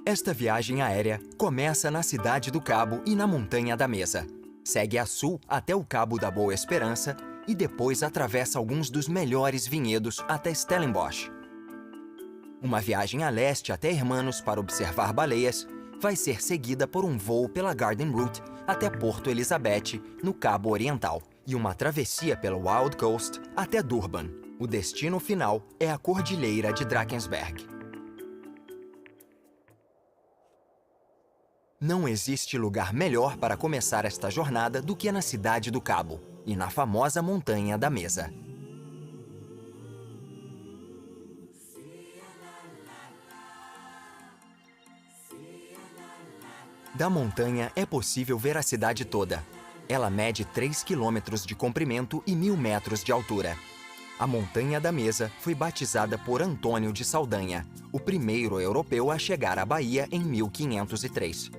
Esta viagem aérea começa na Cidade do Cabo e na Montanha da Mesa. Segue a sul até o Cabo da Boa Esperança e depois atravessa alguns dos melhores vinhedos até Stellenbosch. Uma viagem a leste até Hermanos para observar baleias vai ser seguida por um voo pela Garden Route até Porto Elizabeth, no Cabo Oriental, e uma travessia pela Wild Coast até Durban. O destino final é a Cordilheira de Drakensberg. Não existe lugar melhor para começar esta jornada do que na Cidade do Cabo e na famosa Montanha da Mesa. Da montanha é possível ver a cidade toda. Ela mede 3 quilômetros de comprimento e 1.000 metros de altura. A Montanha da Mesa foi batizada por Antônio de Saldanha, o primeiro europeu a chegar à Bahia em 1503.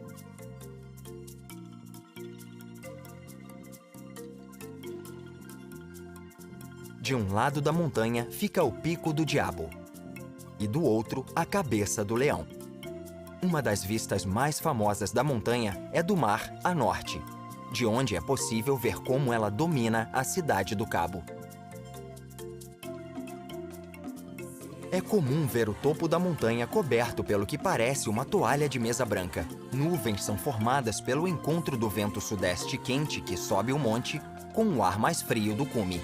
De um lado da montanha fica o Pico do Diabo e do outro a Cabeça do Leão. Uma das vistas mais famosas da montanha é do mar a norte, de onde é possível ver como ela domina a Cidade do Cabo. É comum ver o topo da montanha coberto pelo que parece uma toalha de mesa branca. Nuvens são formadas pelo encontro do vento sudeste quente que sobe o monte com o ar mais frio do cume.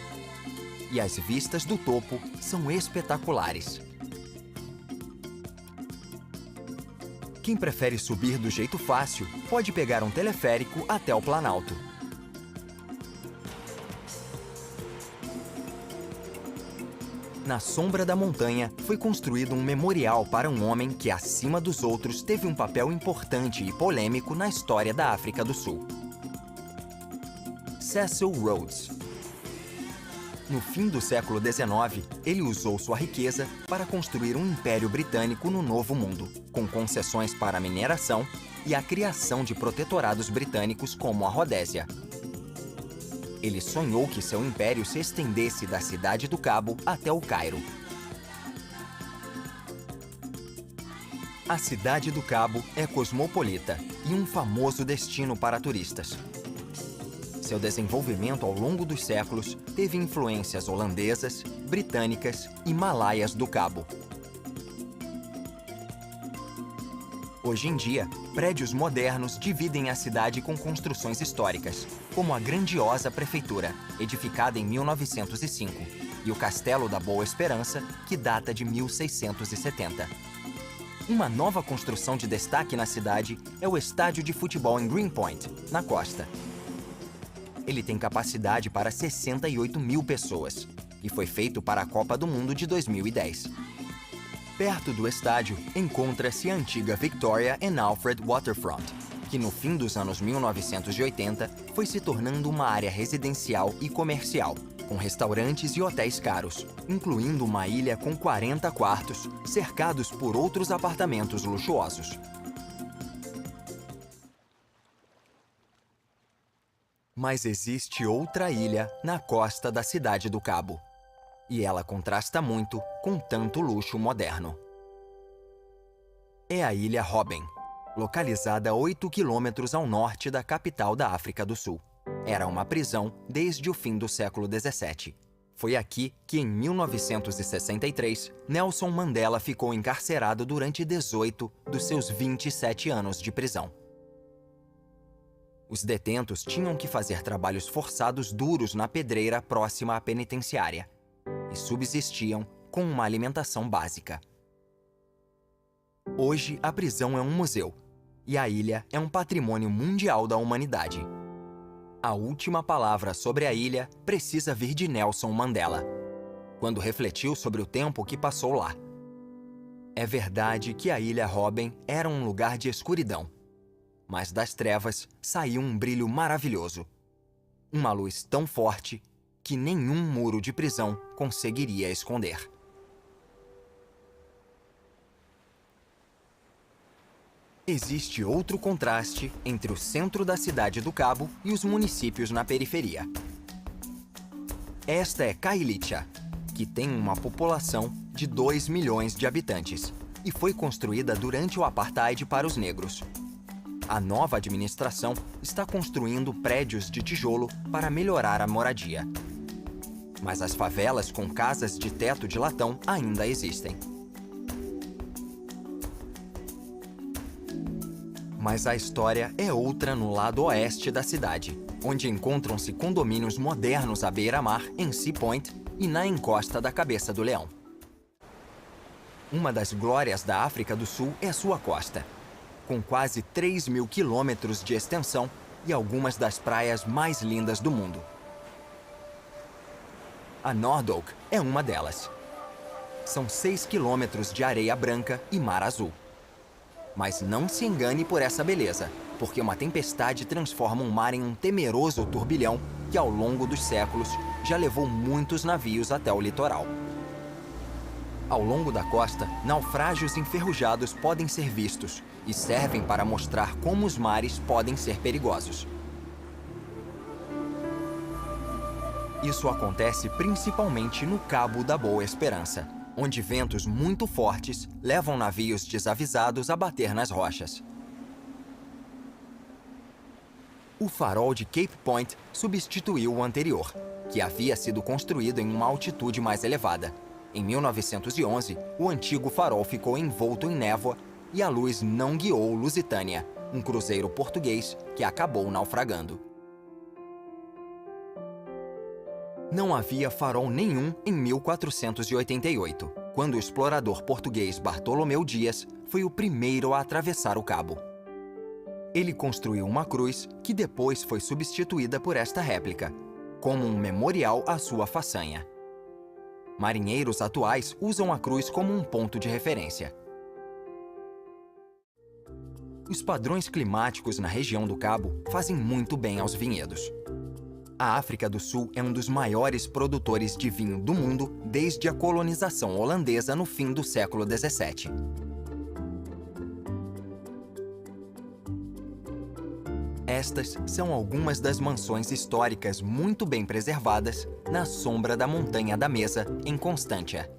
E as vistas do topo são espetaculares. Quem prefere subir do jeito fácil pode pegar um teleférico até o Planalto. Na sombra da montanha foi construído um memorial para um homem que, acima dos outros, teve um papel importante e polêmico na história da África do Sul. Cecil Rhodes. No fim do século XIX, ele usou sua riqueza para construir um império britânico no Novo Mundo, com concessões para a mineração e a criação de protetorados britânicos como a Rodésia. Ele sonhou que seu império se estendesse da Cidade do Cabo até o Cairo. A Cidade do Cabo é cosmopolita e um famoso destino para turistas. Seu desenvolvimento ao longo dos séculos teve influências holandesas, britânicas e malaias do Cabo. Hoje em dia, prédios modernos dividem a cidade com construções históricas, como a grandiosa prefeitura, edificada em 1905, e o Castelo da Boa Esperança, que data de 1670. Uma nova construção de destaque na cidade é o estádio de futebol em Greenpoint, na costa. Ele tem capacidade para 68.000 pessoas e foi feito para a Copa do Mundo de 2010. Perto do estádio encontra-se a antiga Victoria and Alfred Waterfront, que no fim dos anos 1980 foi se tornando uma área residencial e comercial, com restaurantes e hotéis caros, incluindo uma ilha com 40 quartos, cercados por outros apartamentos luxuosos. Mas existe outra ilha na costa da Cidade do Cabo. E ela contrasta muito com tanto luxo moderno. É a Ilha Robben, localizada a 8 quilômetros ao norte da capital da África do Sul. Era uma prisão desde o fim do século XVII. Foi aqui que, em 1963, Nelson Mandela ficou encarcerado durante 18 dos seus 27 anos de prisão. Os detentos tinham que fazer trabalhos forçados duros na pedreira próxima à penitenciária e subsistiam com uma alimentação básica. Hoje, a prisão é um museu e a ilha é um patrimônio mundial da humanidade. A última palavra sobre a ilha precisa vir de Nelson Mandela, quando refletiu sobre o tempo que passou lá. É verdade que a Ilha Robben era um lugar de escuridão, mas das trevas saiu um brilho maravilhoso. Uma luz tão forte que nenhum muro de prisão conseguiria esconder. Existe outro contraste entre o centro da Cidade do Cabo e os municípios na periferia. Esta é Khayelitsha, que tem uma população de 2 milhões de habitantes. e foi construída durante o apartheid para os negros. A nova administração está construindo prédios de tijolo para melhorar a moradia. Mas as favelas com casas de teto de latão ainda existem. Mas a história é outra no lado oeste da cidade, onde encontram-se condomínios modernos à beira-mar em Sea Point e na encosta da Cabeça do Leão. Uma das glórias da África do Sul é sua costa, com quase 3.000 quilômetros de extensão e algumas das praias mais lindas do mundo. A Noordhoek é uma delas. São 6 quilômetros de areia branca e mar azul. Mas não se engane por essa beleza, porque uma tempestade transforma um mar em um temeroso turbilhão que, ao longo dos séculos, já levou muitos navios até o litoral. Ao longo da costa, naufrágios enferrujados podem ser vistos e servem para mostrar como os mares podem ser perigosos. Isso acontece principalmente no Cabo da Boa Esperança, onde ventos muito fortes levam navios desavisados a bater nas rochas. O farol de Cape Point substituiu o anterior, que havia sido construído em uma altitude mais elevada. Em 1911, o antigo farol ficou envolto em névoa e a luz não guiou o Lusitânia, um cruzeiro português que acabou naufragando. Não havia farol nenhum em 1488, quando o explorador português Bartolomeu Dias foi o primeiro a atravessar o cabo. Ele construiu uma cruz que depois foi substituída por esta réplica, como um memorial à sua façanha. Marinheiros atuais usam a cruz como um ponto de referência. Os padrões climáticos na região do Cabo fazem muito bem aos vinhedos. A África do Sul é um dos maiores produtores de vinho do mundo desde a colonização holandesa no fim do século XVII. Estas são algumas das mansões históricas muito bem preservadas na sombra da Montanha da Mesa, em Constantia.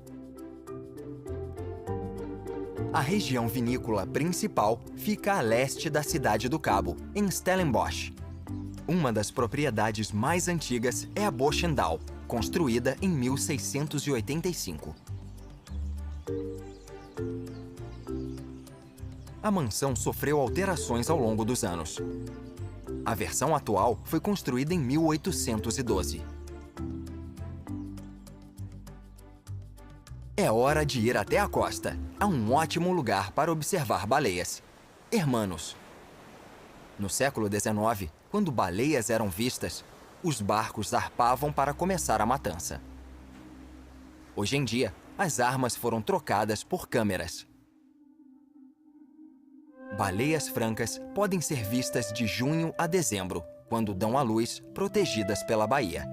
A região vinícola principal fica a leste da cidade do Cabo, em Stellenbosch. Uma das propriedades mais antigas é a Boschendal, construída em 1685. A mansão sofreu alterações ao longo dos anos. A versão atual foi construída em 1812. É hora de ir até a costa. Há um ótimo lugar para observar baleias. Hermanos. No século XIX, quando baleias eram vistas, os barcos zarpavam para começar a matança. Hoje em dia, as armas foram trocadas por câmeras. Baleias francas podem ser vistas de junho a dezembro, quando dão à luz, protegidas pela baía.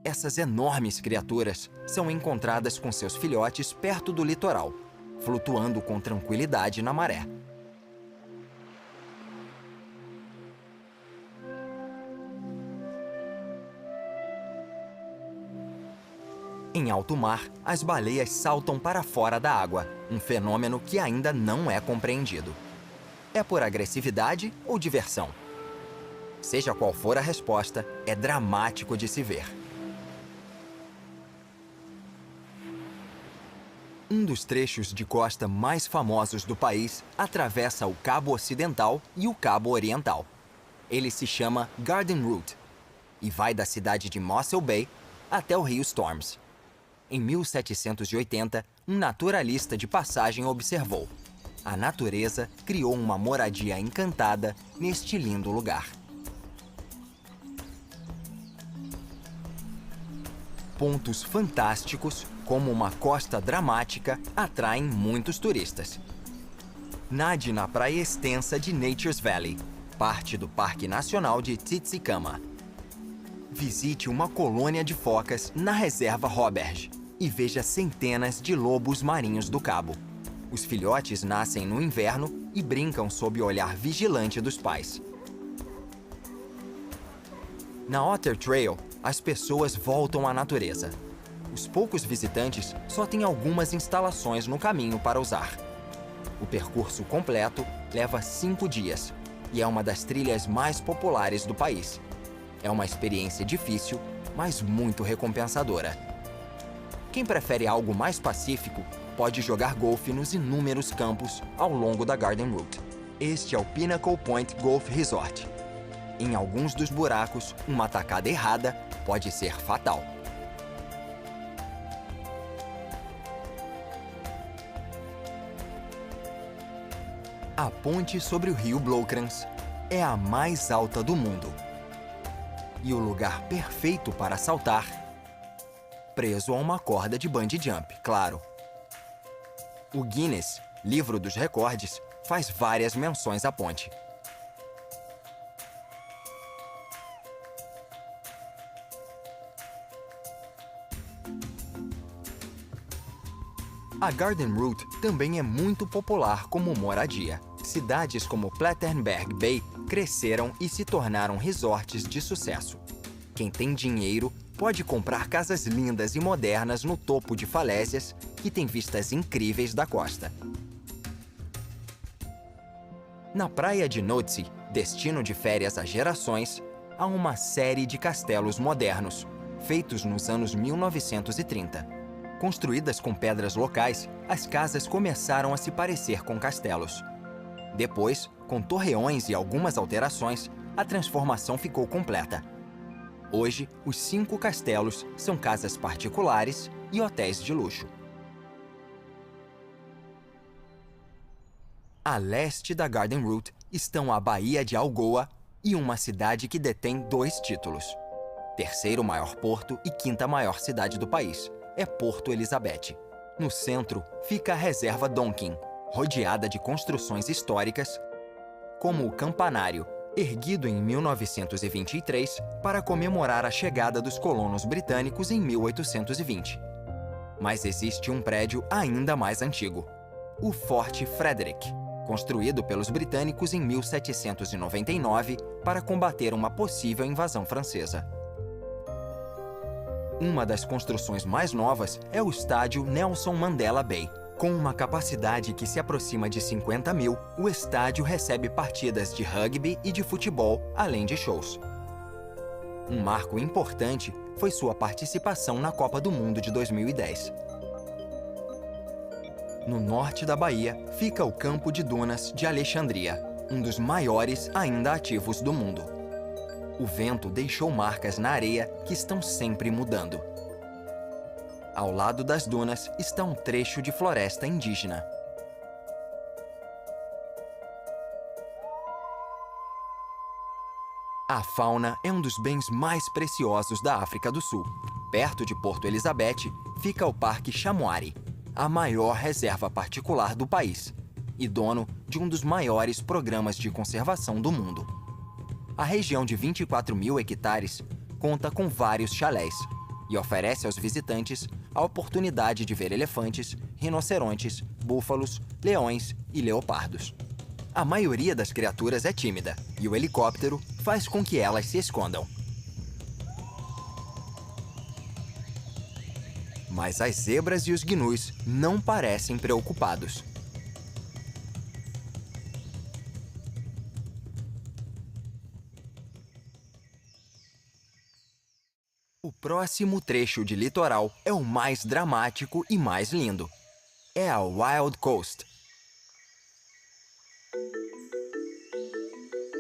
Essas enormes criaturas são encontradas com seus filhotes perto do litoral, flutuando com tranquilidade na maré. Em alto mar, as baleias saltam para fora da água, um fenômeno que ainda não é compreendido. É por agressividade ou diversão? Seja qual for a resposta, é dramático de se ver. Um dos trechos de costa mais famosos do país atravessa o Cabo Ocidental e o Cabo Oriental. Ele se chama Garden Route e vai da cidade de Mossel Bay até o rio Storms. Em 1780, um naturalista de passagem observou: a natureza criou uma moradia encantada neste lindo lugar. Pontos fantásticos, como uma costa dramática, atraem muitos turistas. Nade na praia extensa de Nature's Valley, parte do Parque Nacional de Tsitsikamma. Visite uma colônia de focas na reserva Robberg e veja centenas de lobos marinhos do Cabo. Os filhotes nascem no inverno e brincam sob o olhar vigilante dos pais. Na Otter Trail, as pessoas voltam à natureza. os poucos visitantes só têm algumas instalações no caminho para usar. O percurso completo leva 5 dias e é uma das trilhas mais populares do país. É uma experiência difícil, mas muito recompensadora. Quem prefere algo mais pacífico pode jogar golfe nos inúmeros campos ao longo da Garden Route. Este é o Pinnacle Point Golf Resort. Em alguns dos buracos, uma tacada errada pode ser fatal. A ponte sobre o rio Blockrans é a mais alta do mundo. E o lugar perfeito para saltar, preso a uma corda de bungee jump, claro. O Guinness, livro dos recordes, faz várias menções à ponte. A Garden Route também é muito popular como moradia. Cidades como Plettenberg Bay cresceram e se tornaram resorts de sucesso. Quem tem dinheiro pode comprar casas lindas e modernas no topo de falésias que têm vistas incríveis da costa. Na praia de Notsi, destino de férias há gerações, há uma série de castelos modernos, feitos nos anos 1930. Construídas com pedras locais, as casas começaram a se parecer com castelos. Depois, com torreões e algumas alterações, a transformação ficou completa. Hoje, os 5 castelos são casas particulares e hotéis de luxo. A leste da Garden Route estão a Baía de Algoa e uma cidade que detém 2 títulos. Terceiro maior porto e 5ª maior cidade do país é Porto Elizabeth. No centro fica a Reserva Donkin, rodeada de construções históricas, como o Campanário, erguido em 1923 para comemorar a chegada dos colonos britânicos em 1820. Mas existe um prédio ainda mais antigo, o Forte Frederick, construído pelos britânicos em 1799 para combater uma possível invasão francesa. Uma das construções mais novas é o estádio Nelson Mandela Bay. Com uma capacidade que se aproxima de 50 mil, o estádio recebe partidas de rugby e de futebol, além de shows. Um marco importante foi sua participação na Copa do Mundo de 2010. No norte da Bahia fica o Campo de Dunas de Alexandria, um dos maiores ainda ativos do mundo. O vento deixou marcas na areia que estão sempre mudando. Ao lado das dunas está um trecho de floresta indígena. A fauna é um dos bens mais preciosos da África do Sul. Perto de Porto Elizabeth fica o Parque Chamoari, a maior reserva particular do país e dono de um dos maiores programas de conservação do mundo. A região de 24 mil hectares conta com vários chalés e oferece aos visitantes a oportunidade de ver elefantes, rinocerontes, búfalos, leões e leopardos. A maioria das criaturas é tímida e o helicóptero faz com que elas se escondam. Mas as zebras e os gnus não parecem preocupados. O próximo trecho de litoral é o mais dramático e mais lindo. É a Wild Coast.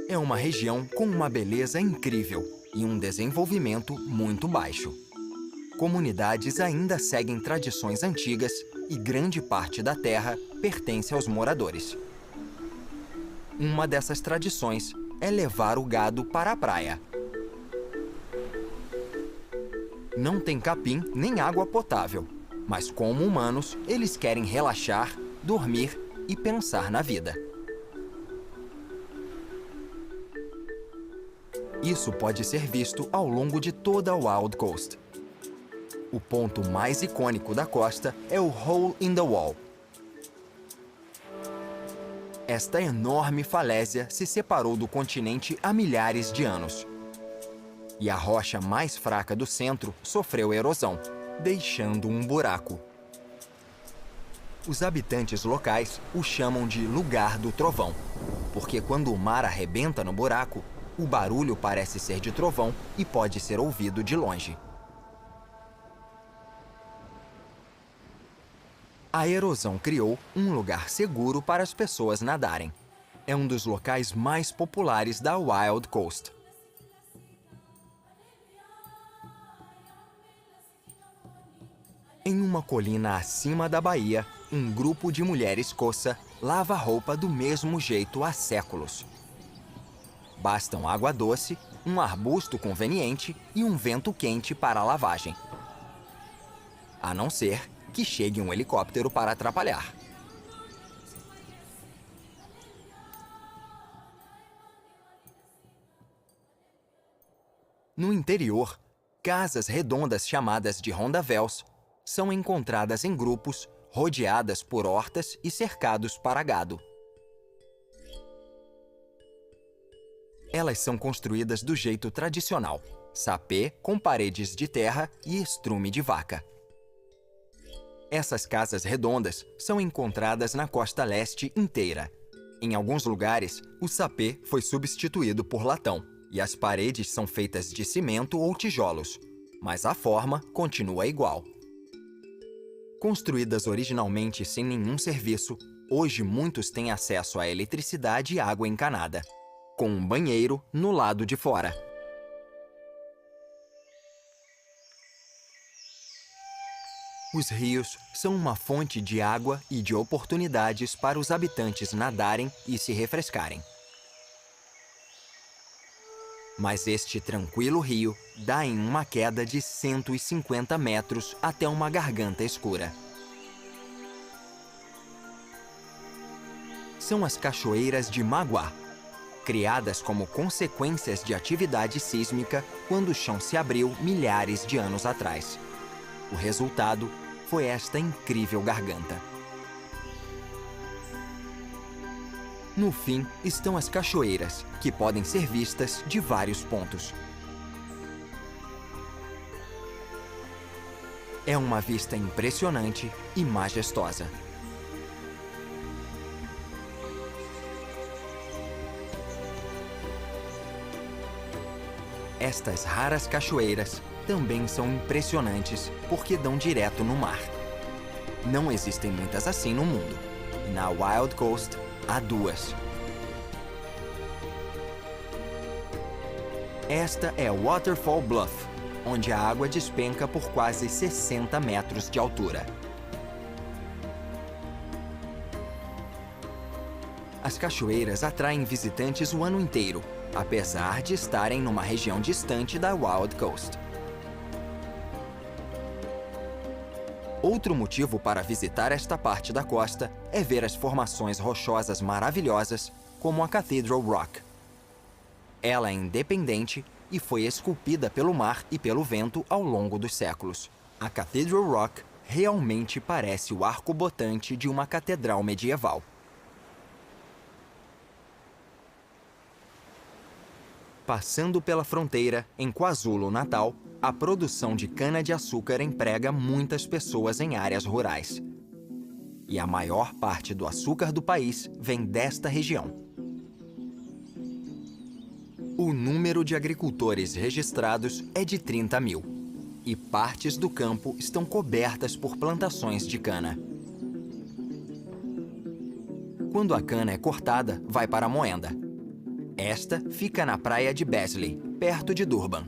É uma região com uma beleza incrível e um desenvolvimento muito baixo. Comunidades ainda seguem tradições antigas e grande parte da terra pertence aos moradores. Uma dessas tradições é levar o gado para a praia. Não tem capim nem água potável, mas como humanos, eles querem relaxar, dormir e pensar na vida. Isso pode ser visto ao longo de toda a Wild Coast. O ponto mais icônico da costa é o Hole in the Wall. Esta enorme falésia se separou do continente há milhares de anos. E a rocha mais fraca do centro sofreu erosão, deixando um buraco. Os habitantes locais o chamam de Lugar do Trovão, porque quando o mar arrebenta no buraco, o barulho parece ser de trovão e pode ser ouvido de longe. A erosão criou um lugar seguro para as pessoas nadarem. É um dos locais mais populares da Wild Coast. Em uma colina acima da baía, um grupo de mulheres coça lava a roupa do mesmo jeito há séculos. Bastam água doce, um arbusto conveniente e um vento quente para a lavagem. A não ser que chegue um helicóptero para atrapalhar. No interior, casas redondas chamadas de rondavéus são encontradas em grupos, rodeadas por hortas e cercados para gado. Elas são construídas do jeito tradicional, sapê com paredes de terra e estrume de vaca. Essas casas redondas são encontradas na costa leste inteira. Em alguns lugares, o sapê foi substituído por latão e as paredes são feitas de cimento ou tijolos, mas a forma continua igual. Construídas originalmente sem nenhum serviço, hoje muitos têm acesso à eletricidade e água encanada, com um banheiro no lado de fora. Os rios são uma fonte de água e de oportunidades para os habitantes nadarem e se refrescarem. Mas este tranquilo rio dá em uma queda de 150 metros até uma garganta escura. São as cachoeiras de Magua, criadas como consequências de atividade sísmica quando o chão se abriu milhares de anos atrás. O resultado foi esta incrível garganta. No fim estão as cachoeiras, que podem ser vistas de vários pontos. É uma vista impressionante e majestosa. Estas raras cachoeiras também são impressionantes porque dão direto no mar. Não existem muitas assim no mundo. Na Wild Coast, há duas. Esta é Waterfall Bluff, onde a água despenca por quase 60 metros de altura. As cachoeiras atraem visitantes o ano inteiro, apesar de estarem numa região distante da Wild Coast. Outro motivo para visitar esta parte da costa é ver as formações rochosas maravilhosas, como a Cathedral Rock. Ela é independente e foi esculpida pelo mar e pelo vento ao longo dos séculos. A Cathedral Rock realmente parece o arco-botante de uma catedral medieval. Passando pela fronteira, em KwaZulu-Natal, a produção de cana-de-açúcar emprega muitas pessoas em áreas rurais. E a maior parte do açúcar do país vem desta região. O número de agricultores registrados é de 30 mil, e partes do campo estão cobertas por plantações de cana. Quando a cana é cortada, vai para a moenda. Esta fica na praia de Besley, perto de Durban.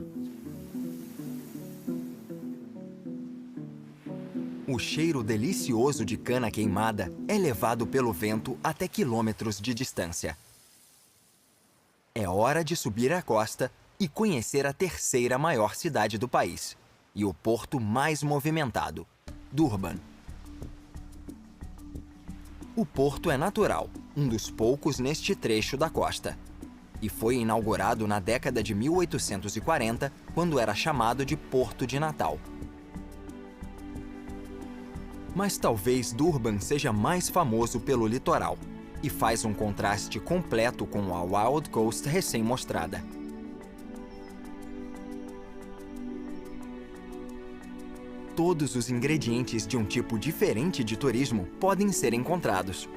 O cheiro delicioso de cana queimada é levado pelo vento até quilômetros de distância. É hora de subir a costa e conhecer a terceira maior cidade do país e o porto mais movimentado, Durban. O porto é natural, um dos poucos neste trecho da costa, e foi inaugurado na década de 1840, quando era chamado de Porto de Natal. Mas talvez Durban seja mais famoso pelo litoral, e faz um contraste completo com a Wild Coast recém-mostrada. todos os ingredientes de um tipo diferente de turismo podem ser encontrados: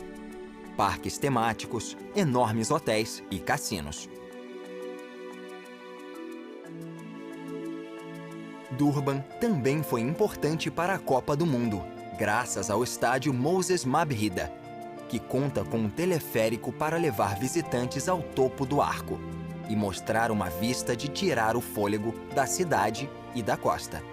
parques temáticos, enormes hotéis e cassinos. Durban também foi importante para a Copa do Mundo, graças ao estádio Moses Mabhida, que conta com um teleférico para levar visitantes ao topo do arco e mostrar uma vista de tirar o fôlego da cidade e da costa.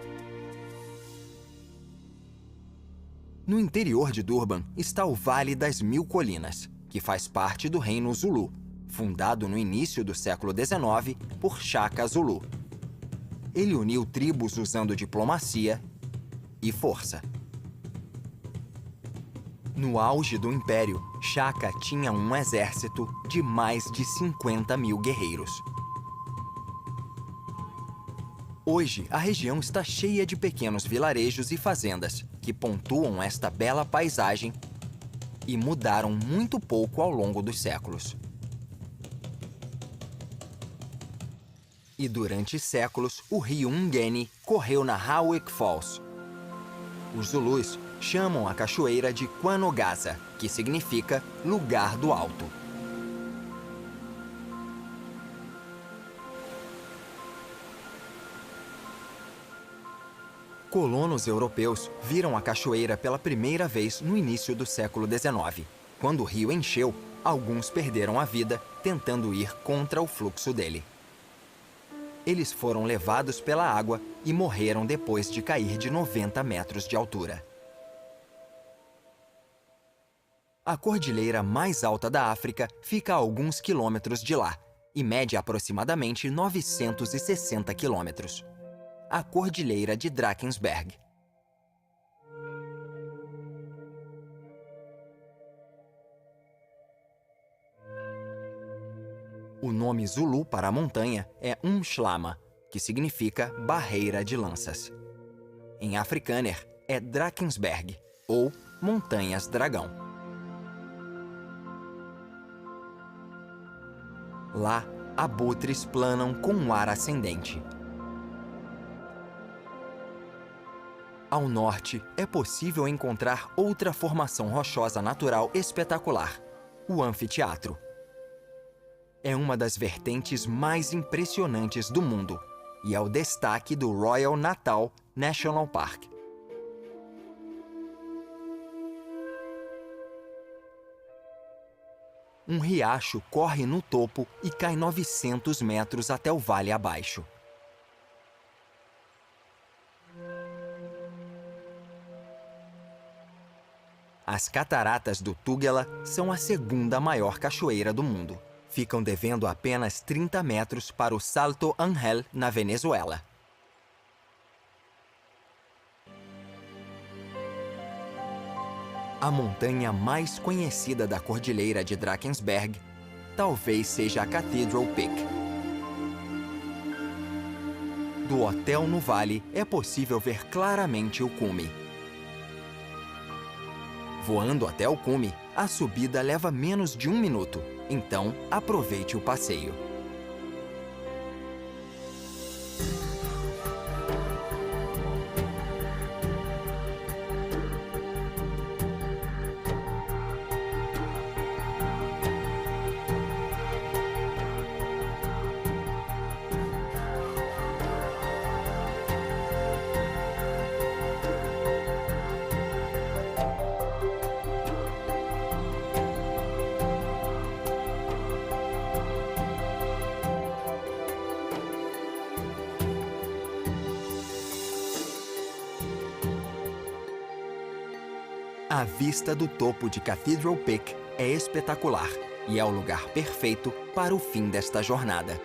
No interior de Durban está o Vale das Mil Colinas, que faz parte do Reino Zulu, fundado no início do século XIX por Shaka Zulu. Ele uniu tribos usando diplomacia e força. No auge do Império, Shaka tinha um exército de mais de 50 mil guerreiros. Hoje, a região está cheia de pequenos vilarejos e fazendas que pontuam esta bela paisagem e mudaram muito pouco ao longo dos séculos. E durante séculos, o rio Ngeni correu na Howick Falls. Os Zulus chamam a cachoeira de Kwanogaza, que significa lugar do alto. Colonos europeus viram a cachoeira pela primeira vez no início do século XIX. Quando o rio encheu, alguns perderam a vida tentando ir contra o fluxo dele. Eles foram levados pela água e morreram depois de cair de 90 metros de altura. A cordilheira mais alta da África fica a alguns quilômetros de lá e mede aproximadamente 960 quilômetros. A Cordilheira de Drakensberg. O nome Zulu para a montanha é Umhlanga, que significa barreira de lanças. Em Afrikaner, é Drakensberg, ou Montanhas Dragão. Lá, abutres planam com um ar ascendente. Ao norte, é possível encontrar outra formação rochosa natural espetacular, o anfiteatro. É uma das vertentes mais impressionantes do mundo e é o destaque do Royal Natal National Park. Um riacho corre no topo e cai 900 metros até o vale abaixo. As cataratas do Tugela são a segunda maior cachoeira do mundo. Ficam devendo apenas 30 metros para o Salto Ángel, na Venezuela. A montanha mais conhecida da Cordilheira de Drakensberg talvez seja a Cathedral Peak. Do hotel no vale é possível ver claramente o cume. Voando até o cume, a subida leva menos de 1 minuto, então aproveite o passeio. A vista do topo de Cathedral Peak é espetacular e é o lugar perfeito para o fim desta jornada.